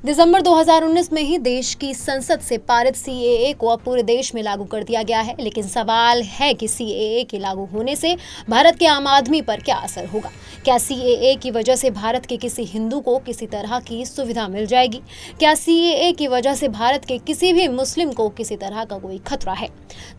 दिसंबर 2019 में ही देश की संसद से पारित सीएए को अब पूरे देश में लागू कर दिया गया है। लेकिन सवाल है कि सीएए के लागू होने से भारत के आम आदमी पर क्या असर होगा। क्या सीएए की वजह से भारत के किसी हिंदू को किसी तरह की सुविधा मिल जाएगी? क्या सीएए की वजह से भारत के किसी भी मुस्लिम को किसी तरह का कोई खतरा है?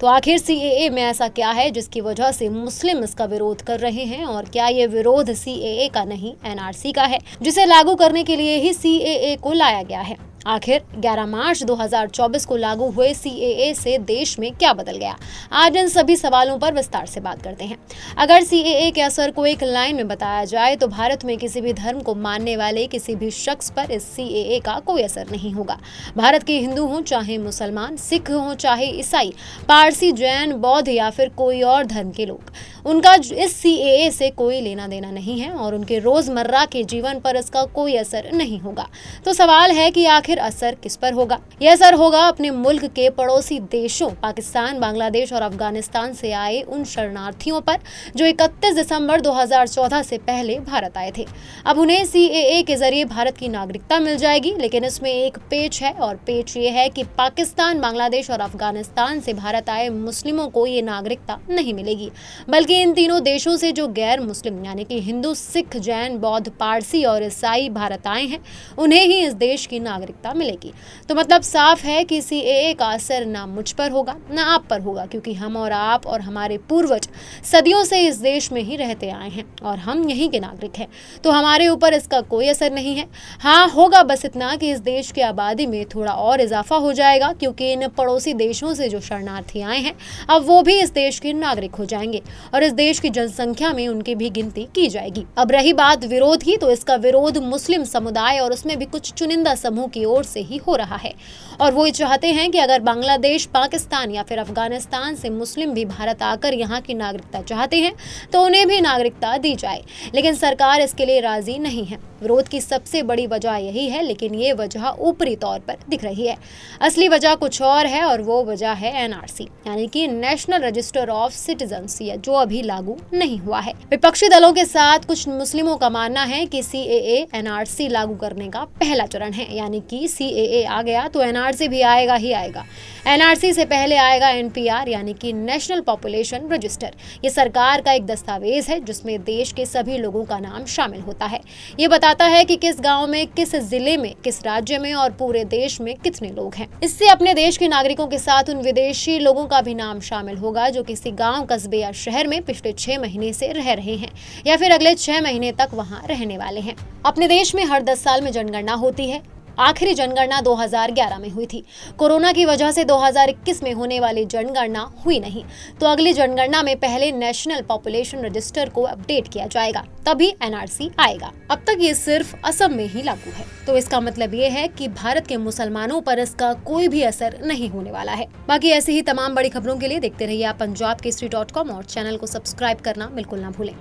तो आखिर सीएए में ऐसा क्या है जिसकी वजह से मुस्लिम इसका विरोध कर रहे हैं? और क्या ये विरोध सीएए का नहीं एनआरसी का है, जिसे लागू करने के लिए ही सीएए को लाया गया है? आखिर 11 मार्च 2024 को लागू हुए सीएए से देश में क्या बदल गया? आज इन सभी सवालों पर विस्तार से बात करते हैं। अगर सीएए के असर को एक लाइन में बताया जाए तो भारत में किसी भी धर्म को मानने वाले किसी भी शख्स पर इस सीएए का कोई असर नहीं होगा। भारत के हिंदू हों, चाहे मुसलमान, सिख हों, चाहे ईसाई, पारसी, जैन, बौद्ध या फिर कोई और धर्म के लोग, उनका इस सीएए से कोई लेना देना नहीं है और उनके रोजमर्रा के जीवन पर इसका कोई असर नहीं होगा। तो सवाल है कि आखिर असर किस पर होगा? यह असर होगा अपने मुल्क के पड़ोसी देशों पाकिस्तान, बांग्लादेश और अफगानिस्तान से आए उन शरणार्थियों पर जो 31 दिसंबर 2014 से पहले भारत आए थे। अब उन्हें सीएए के जरिए भारत की नागरिकता मिल जाएगी। लेकिन इसमें एक पेच है, और पेच ये है कि पाकिस्तान, बांग्लादेश और अफगानिस्तान से भारत आए मुस्लिमों को ये नागरिकता नहीं मिलेगी, बल्कि इन तीनों देशों से जो गैर मुस्लिम यानी कि हिंदू, सिख, जैन, बौद्ध, पारसी और ईसाई भारत आए हैं, उन्हें ही इस देश की नागरिकता मिलेगी। तो मतलब साफ है कि सीएए का असर ना मुझ पर होगा ना आप पर होगा, क्योंकि हम और आप और हमारे पूर्वज सदियों से इस देश में ही रहते आए हैं और हम यहीं के नागरिक हैं। तो हमारे ऊपर इसका कोई असर नहीं है। हाँ, होगा बस इतना कि इस देश की आबादी में थोड़ा और इजाफा हो जाएगा, क्योंकि इन पड़ोसी देशों से जो शरणार्थी आए हैं अब वो भी इस देश के नागरिक हो जाएंगे और इस देश की जनसंख्या में उनकी भी गिनती की जाएगी। अब रही बात विरोध की, तो इसका विरोध मुस्लिम समुदाय और उसमें भी कुछ चुनिंदा समूह की ओर से ही हो रहा है और वो ये चाहते हैं कि अगर बांग्लादेश, पाकिस्तान या फिर अफगानिस्तान से मुस्लिम भी भारत आकर यहाँ की नागरिकता चाहते हैं तो उन्हें भी नागरिकता दी जाए। लेकिन सरकार इसके लिए राजी नहीं है। विरोध की सबसे बड़ी वजह यही है, लेकिन ये वजह ऊपरी तौर पर दिख रही है। असली वजह कुछ और है और वो वजह है एनआरसी यानी कि नेशनल रजिस्टर ऑफ सिटीजन्स, जो अभी लागू नहीं हुआ है। विपक्षी दलों के साथ कुछ मुस्लिमों का मानना है कि सीएए एनआरसी लागू करने का पहला चरण है, यानी कि सीएए आ गया तो एनआरसी भी आएगा ही आएगा। एनआरसी से पहले आएगा एनपीआर यानी कि नेशनल पॉपुलेशन रजिस्टर। ये सरकार का एक दस्तावेज है जिसमें देश के सभी लोगों का नाम शामिल होता है। ये बताता है कि किस गांव में, किस जिले में, किस राज्य में और पूरे देश में कितने लोग हैं। इससे अपने देश के नागरिकों के साथ उन विदेशी लोगों का भी नाम शामिल होगा जो किसी गाँव, कस्बे या शहर में पिछले 6 महीने से रह रहे हैं या फिर अगले 6 महीने तक वहाँ रहने वाले हैं। अपने देश में हर 10 साल में जनगणना होती है। आखिरी जनगणना 2011 में हुई थी। कोरोना की वजह से 2021 में होने वाली जनगणना हुई नहीं, तो अगली जनगणना में पहले नेशनल पॉपुलेशन रजिस्टर को अपडेट किया जाएगा, तभी एनआरसी आएगा। अब तक ये सिर्फ असम में ही लागू है, तो इसका मतलब ये है कि भारत के मुसलमानों पर इसका कोई भी असर नहीं होने वाला है। बाकी ऐसी ही तमाम बड़ी खबरों के लिए देखते रहिए आप punjabkesari.com और चैनल को सब्सक्राइब करना बिल्कुल ना भूलें।